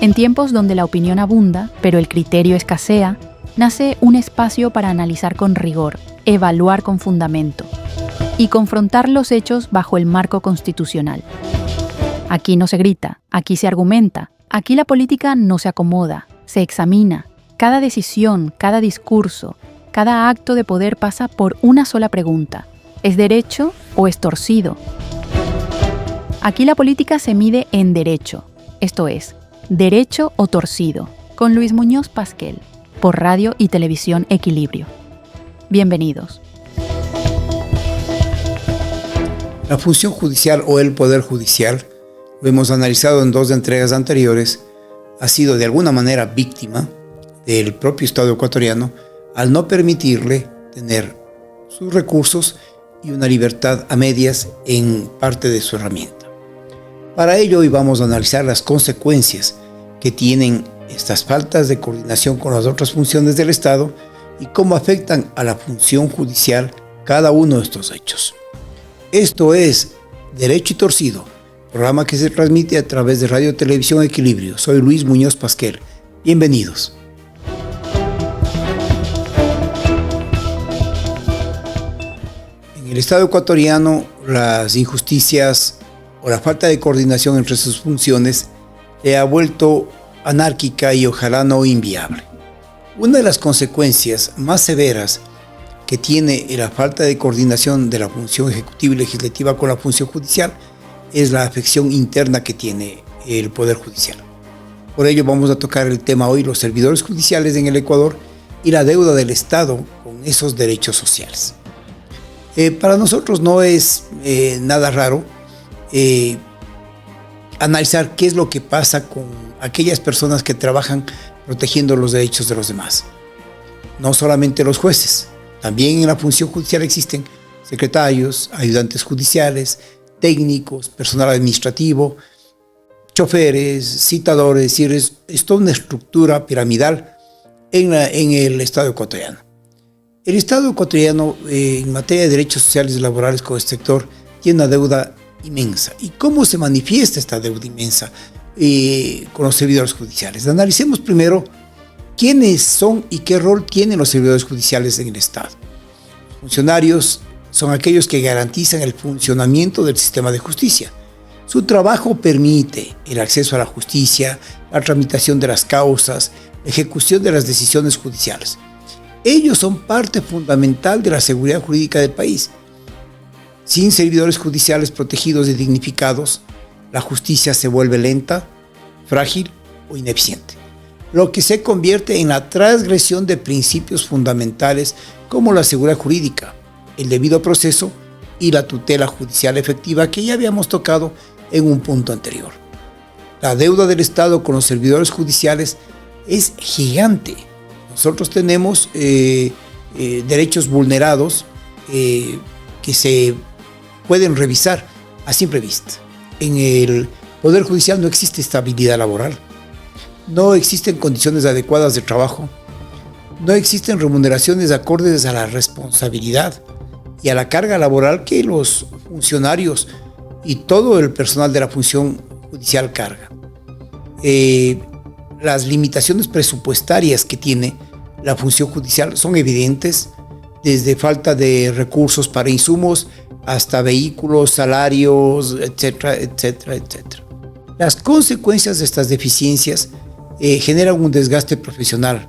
En tiempos donde la opinión abunda, pero el criterio escasea, nace un espacio para analizar con rigor, evaluar con fundamento y confrontar los hechos bajo el marco constitucional. Aquí no se grita, aquí se argumenta, aquí la política no se acomoda, se examina. Cada decisión, cada discurso, cada acto de poder pasa por una sola pregunta: ¿es derecho o es torcido? Aquí la política se mide en derecho, esto es, derecho o torcido, con Luis Muñoz Pasquel, por Radio y Televisión Equilibrio. Bienvenidos. La función judicial o el poder judicial, lo hemos analizado en 2 entregas anteriores, ha sido de alguna manera víctima del propio Estado ecuatoriano al no permitirle tener sus recursos y una libertad a medias en parte de su herramienta. Para ello hoy vamos a analizar las consecuencias que tienen estas faltas de coordinación con las otras funciones del Estado y cómo afectan a la función judicial cada uno de estos hechos. Esto es Derecho y Torcido, programa que se transmite a través de Radio Televisión Equilibrio. Soy Luis Muñoz Pasquel. Bienvenidos. En el Estado ecuatoriano, las injusticias o la falta de coordinación entre sus funciones se ha vuelto anárquica y ojalá no inviable. Una de las consecuencias más severas que tiene la falta de coordinación de la función ejecutiva y legislativa con la función judicial es la afección interna que tiene el Poder Judicial. Por ello vamos a tocar el tema hoy, los servidores judiciales en el Ecuador y la deuda del Estado con esos derechos sociales. Para nosotros no es nada raro analizar qué es lo que pasa con aquellas personas que trabajan protegiendo los derechos de los demás. No solamente los jueces, también en la función judicial existen secretarios, ayudantes judiciales, técnicos, personal administrativo, choferes, citadores, es decir, es toda una estructura piramidal en el Estado ecuatoriano. El Estado ecuatoriano en materia de derechos sociales y laborales con este sector tiene una deuda inmensa. ¿Y cómo se manifiesta esta deuda inmensa con los servidores judiciales? Analicemos primero quiénes son y qué rol tienen los servidores judiciales en el Estado. Los funcionarios son aquellos que garantizan el funcionamiento del sistema de justicia. Su trabajo permite el acceso a la justicia, la tramitación de las causas, la ejecución de las decisiones judiciales. Ellos son parte fundamental de la seguridad jurídica del país. Sin servidores judiciales protegidos y dignificados, la justicia se vuelve lenta, frágil o ineficiente, lo que se convierte en la transgresión de principios fundamentales como la seguridad jurídica, el debido proceso y la tutela judicial efectiva que ya habíamos tocado en un punto anterior. La deuda del Estado con los servidores judiciales es gigante. Nosotros tenemos derechos vulnerados que se pueden revisar a simple vista. En el Poder Judicial no existe estabilidad laboral, no existen condiciones adecuadas de trabajo, no existen remuneraciones acordes a la responsabilidad y a la carga laboral que los funcionarios y todo el personal de la función judicial carga. Las limitaciones presupuestarias que tiene la función judicial son evidentes, desde falta de recursos para insumos hasta vehículos, salarios, etcétera, etcétera, etcétera. Las consecuencias de estas deficiencias generan un desgaste profesional,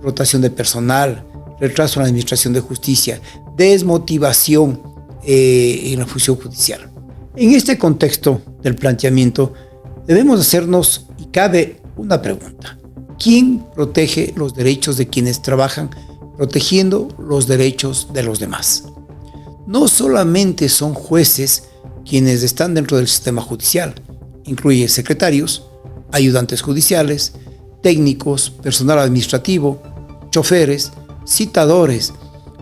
rotación de personal, retraso en la administración de justicia, desmotivación en la función judicial. En este contexto del planteamiento, debemos hacernos, y cabe una pregunta: ¿quién protege los derechos de quienes trabajan protegiendo los derechos de los demás? No solamente son jueces quienes están dentro del sistema judicial, incluye secretarios, ayudantes judiciales, técnicos, personal administrativo, choferes, citadores,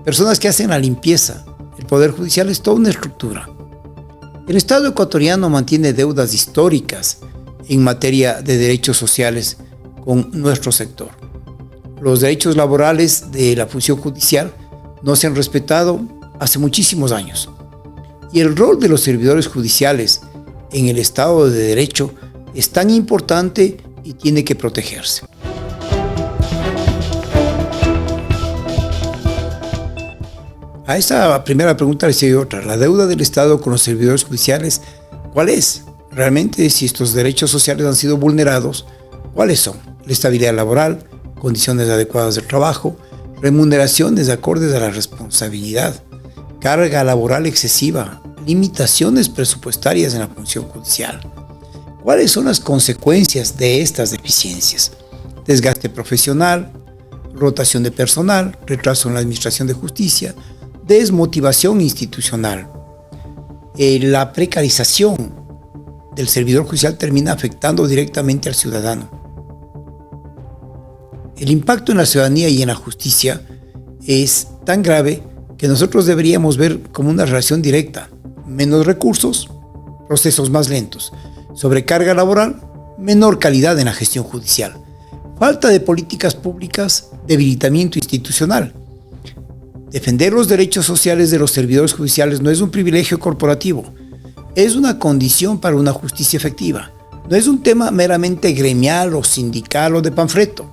personas que hacen la limpieza. El Poder Judicial es toda una estructura. El Estado ecuatoriano mantiene deudas históricas en materia de derechos sociales con nuestro sector. Los derechos laborales de la función judicial no se han respetado hace muchísimos años. Y el rol de los servidores judiciales en el Estado de Derecho es tan importante y tiene que protegerse. A esta primera pregunta le sigue otra. La deuda del Estado con los servidores judiciales, ¿cuál es? Realmente, si estos derechos sociales han sido vulnerados, ¿cuáles son? La estabilidad laboral, condiciones adecuadas de trabajo, remuneraciones acordes a la responsabilidad, carga laboral excesiva, limitaciones presupuestarias en la función judicial. ¿Cuáles son las consecuencias de estas deficiencias? Desgaste profesional, rotación de personal, retraso en la administración de justicia, desmotivación institucional. La precarización del servidor judicial termina afectando directamente al ciudadano. El impacto en la ciudadanía y en la justicia es tan grave que nosotros deberíamos ver como una relación directa. Menos recursos, procesos más lentos. Sobrecarga laboral, menor calidad en la gestión judicial. Falta de políticas públicas, debilitamiento institucional. Defender los derechos sociales de los servidores judiciales no es un privilegio corporativo, es una condición para una justicia efectiva. No es un tema meramente gremial o sindical o de panfleto.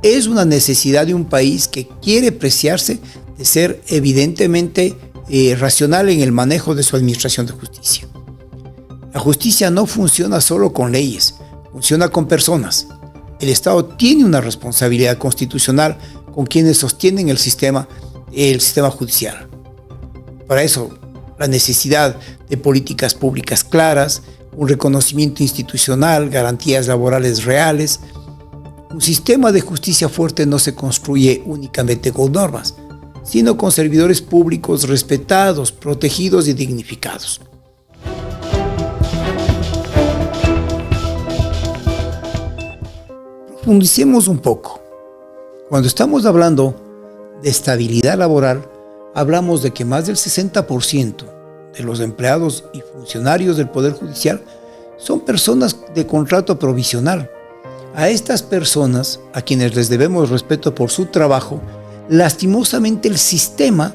Es una necesidad de un país que quiere preciarse de ser evidentemente racional en el manejo de su administración de justicia. La justicia no funciona solo con leyes, funciona con personas. El Estado tiene una responsabilidad constitucional con quienes sostienen el sistema judicial. Para eso, la necesidad de políticas públicas claras, un reconocimiento institucional, garantías laborales reales. Un sistema de justicia fuerte no se construye únicamente con normas, sino con servidores públicos respetados, protegidos y dignificados. Profundicemos un poco. Cuando estamos hablando de estabilidad laboral, hablamos de que más del 60% de los empleados y funcionarios del Poder Judicial son personas de contrato provisional. A estas personas, a quienes les debemos respeto por su trabajo, lastimosamente el sistema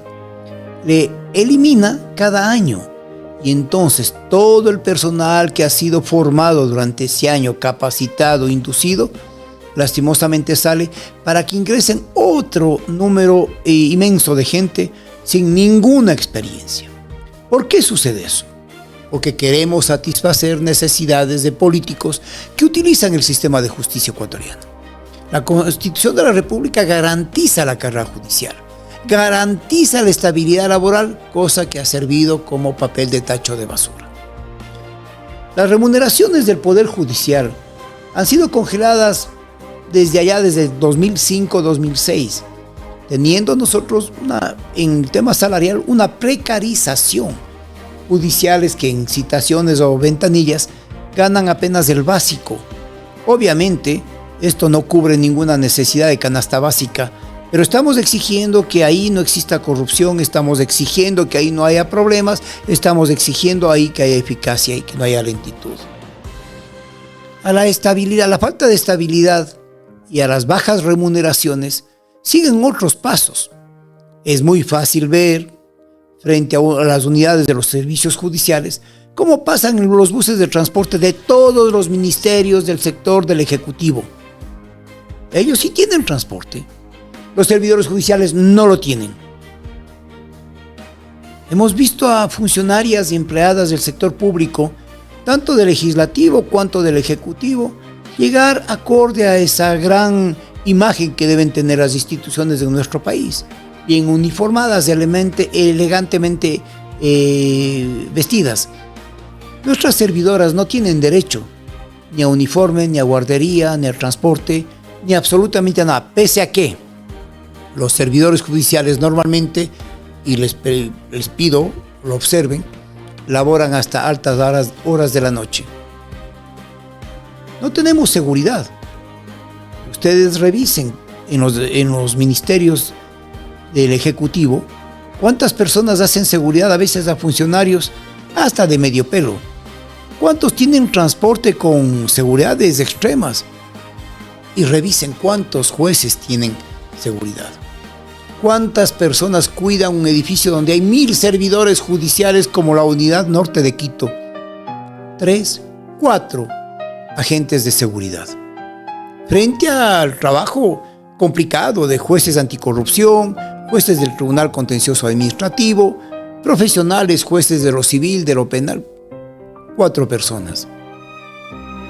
le elimina cada año. Y entonces todo el personal que ha sido formado durante ese año, capacitado, inducido, lastimosamente sale para que ingresen otro número inmenso de gente sin ninguna experiencia. ¿Por qué sucede eso? Porque queremos satisfacer necesidades de políticos que utilizan el sistema de justicia ecuatoriano. La Constitución de la República garantiza la carrera judicial, garantiza la estabilidad laboral, cosa que ha servido como papel de tacho de basura. Las remuneraciones del Poder Judicial han sido congeladas desde 2005-2006, teniendo nosotros en el tema salarial una precarización. Judiciales que en citaciones o ventanillas ganan apenas el básico. Obviamente, esto no cubre ninguna necesidad de canasta básica, pero estamos exigiendo que ahí no exista corrupción, estamos exigiendo que ahí no haya problemas, estamos exigiendo ahí que haya eficacia y que no haya lentitud. A la estabilidad, la falta de estabilidad y a las bajas remuneraciones siguen otros pasos. Es muy fácil ver frente a las unidades de los servicios judiciales cómo pasan los buses de transporte de todos los ministerios del sector del Ejecutivo. Ellos sí tienen transporte. Los servidores judiciales no lo tienen. Hemos visto a funcionarias y empleadas del sector público, tanto del legislativo cuanto del ejecutivo, llegar acorde a esa gran imagen que deben tener las instituciones de nuestro país, bien uniformadas, elegantemente vestidas. Nuestras servidoras no tienen derecho ni a uniforme, ni a guardería, ni a transporte, ni absolutamente a nada, pese a que los servidores judiciales normalmente, y les pido lo observen, laboran hasta altas horas de la noche. No tenemos seguridad. Ustedes revisen en los ministerios del Ejecutivo cuántas personas hacen seguridad a veces a funcionarios hasta de medio pelo. ¿Cuántos tienen transporte con seguridades extremas? Y revisen cuántos jueces tienen seguridad. ¿Cuántas personas cuidan un edificio donde hay 1000 servidores judiciales como la Unidad Norte de Quito? 3, 4 agentes de seguridad. frente al trabajo complicado de jueces anticorrupción, jueces del Tribunal Contencioso Administrativo, profesionales, jueces de lo civil, de lo penal. 4 personas.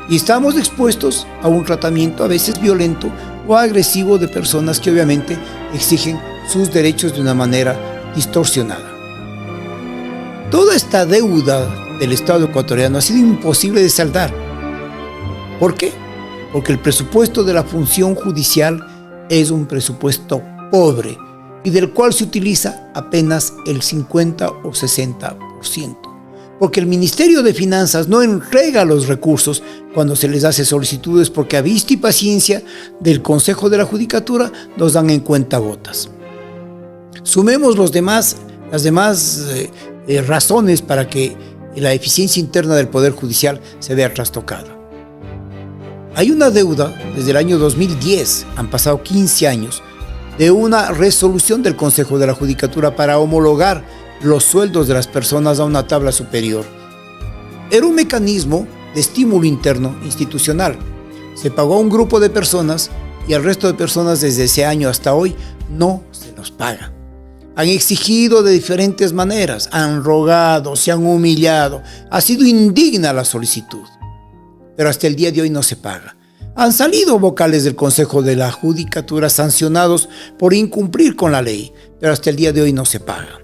Y estamos expuestos a un tratamiento a veces violento o agresivo de personas que obviamente exigen sus derechos de una manera distorsionada. Toda esta deuda del Estado ecuatoriano ha sido imposible de saldar. ¿Por qué? Porque el presupuesto de la función judicial es un presupuesto pobre y del cual se utiliza apenas el 50 o 60%. Porque el Ministerio de Finanzas no entrega los recursos cuando se les hace solicitudes, porque a vista y paciencia del Consejo de la Judicatura nos dan en cuentagotas. Sumemos las demás razones para que la eficiencia interna del Poder Judicial se vea trastocada. Hay una deuda desde el año 2010, han pasado 15 años, de una resolución del Consejo de la Judicatura para homologar los sueldos de las personas a una tabla superior. Era un mecanismo de estímulo interno institucional. Se pagó a un grupo de personas y al resto de personas desde ese año hasta hoy no se los paga. Han exigido de diferentes maneras, han rogado, se han humillado. Ha sido indigna la solicitud, pero hasta el día de hoy no se paga. Han salido vocales del Consejo de la Judicatura sancionados por incumplir con la ley, pero hasta el día de hoy no se paga.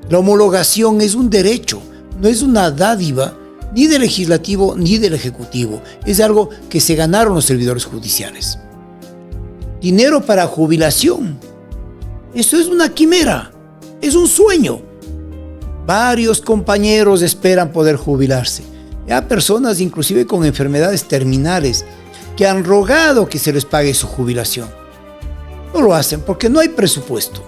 La homologación es un derecho, no es una dádiva ni del legislativo ni del ejecutivo. Es algo que se ganaron los servidores judiciales. Dinero para jubilación. Eso es una quimera, es un sueño. Varios compañeros esperan poder jubilarse. Ya personas inclusive con enfermedades terminales que han rogado que se les pague su jubilación. No lo hacen porque no hay presupuesto.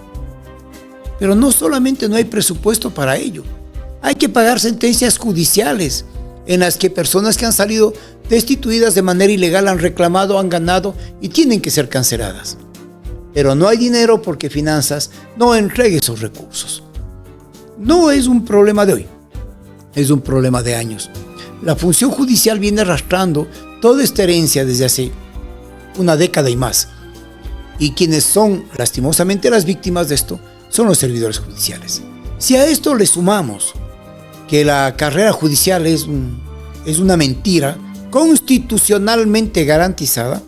Pero no solamente no hay presupuesto para ello. Hay que pagar sentencias judiciales en las que personas que han salido destituidas de manera ilegal han reclamado, han ganado y tienen que ser canceladas. Pero no hay dinero porque Finanzas no entrega esos recursos. No es un problema de hoy, es un problema de años. La función judicial viene arrastrando toda esta herencia desde hace una década y más. Y quienes son lastimosamente las víctimas de esto son los servidores judiciales. Si a esto le sumamos que la carrera judicial es una mentira constitucionalmente garantizada,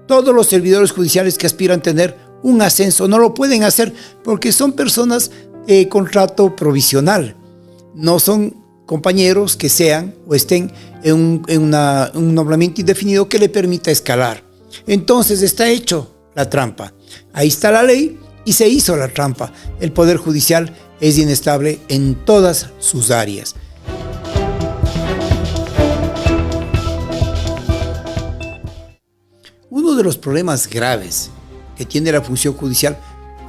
todos los servidores judiciales que aspiran a tener un ascenso no lo pueden hacer porque son personas de contrato provisional. No son compañeros que sean o estén en un nombramiento indefinido que le permita escalar. Entonces está hecho la trampa. Ahí está la ley y se hizo la trampa. El Poder Judicial es inestable en todas sus áreas. Uno de los problemas graves que tiene la función judicial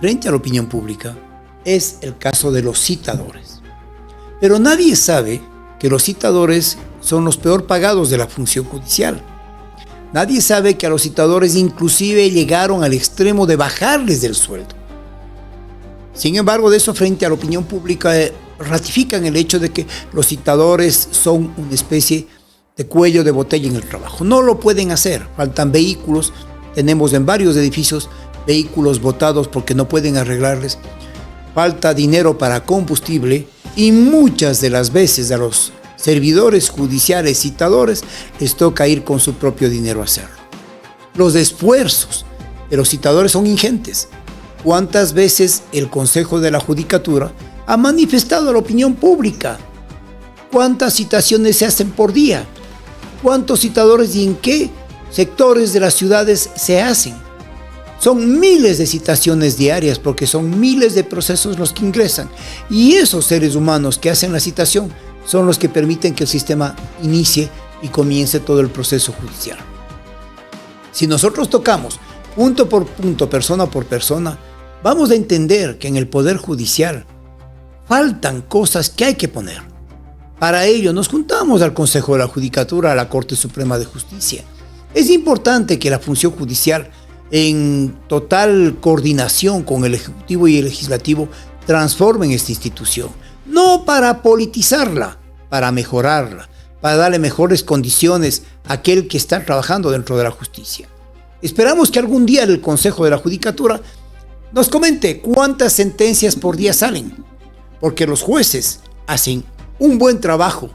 frente a la opinión pública es el caso de los citadores. Pero nadie sabe que los citadores son los peor pagados de la función judicial. Nadie sabe que a los citadores inclusive llegaron al extremo de bajarles del sueldo. Sin embargo, de eso frente a la opinión pública ratifican el hecho de que los citadores son una especie de cuello de botella en el trabajo. No lo pueden hacer, faltan vehículos, tenemos en varios edificios vehículos botados porque no pueden arreglarles, falta dinero para combustible y muchas de las veces a los servidores judiciales citadores les toca ir con su propio dinero a hacerlo. Los esfuerzos de los citadores son ingentes. ¿Cuántas veces el Consejo de la Judicatura ha manifestado a la opinión pública? ¿Cuántas citaciones se hacen por día? ¿Cuántos citadores y en qué sectores de las ciudades se hacen? Son miles de citaciones diarias porque son miles de procesos los que ingresan. Y esos seres humanos que hacen la citación son los que permiten que el sistema inicie y comience todo el proceso judicial. Si nosotros tocamos punto por punto, persona por persona, vamos a entender que en el Poder Judicial faltan cosas que hay que poner. Para ello nos juntamos al Consejo de la Judicatura, a la Corte Suprema de Justicia. Es importante que la función judicial, en total coordinación con el Ejecutivo y el Legislativo, transformen esta institución. No para politizarla, para mejorarla, para darle mejores condiciones a aquel que está trabajando dentro de la justicia. Esperamos que algún día el Consejo de la Judicatura nos comente cuántas sentencias por día salen, porque los jueces hacen un buen trabajo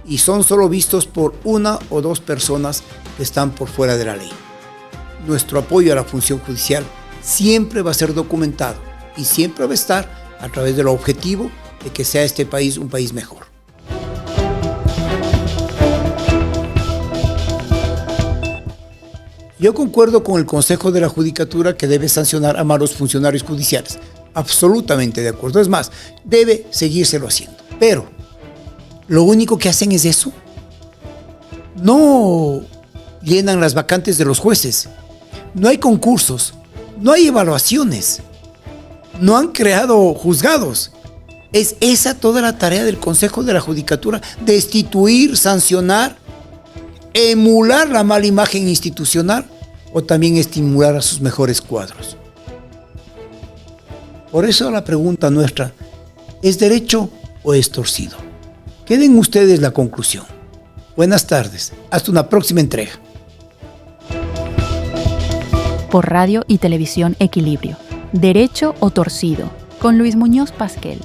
y son solo vistos por una o dos personas que están por fuera de la ley. Nuestro apoyo a la función judicial siempre va a ser documentado y siempre va a estar a través del objetivo de que sea este país un país mejor. Yo concuerdo con el Consejo de la Judicatura que debe sancionar a malos funcionarios judiciales. Absolutamente de acuerdo. Es más, debe seguírselo haciendo. Pero, ¿lo único que hacen es eso? No llenan las vacantes de los jueces. No hay concursos. No hay evaluaciones. No han creado juzgados. ¿Es esa toda la tarea del Consejo de la Judicatura? ¿Destituir, sancionar, emular la mala imagen institucional o también estimular a sus mejores cuadros? Por eso la pregunta nuestra, ¿es derecho o es torcido? Queden ustedes la conclusión. Buenas tardes, hasta una próxima entrega. Por Radio y Televisión Equilibrio, ¿derecho o torcido? Con Luis Muñoz Pasquel.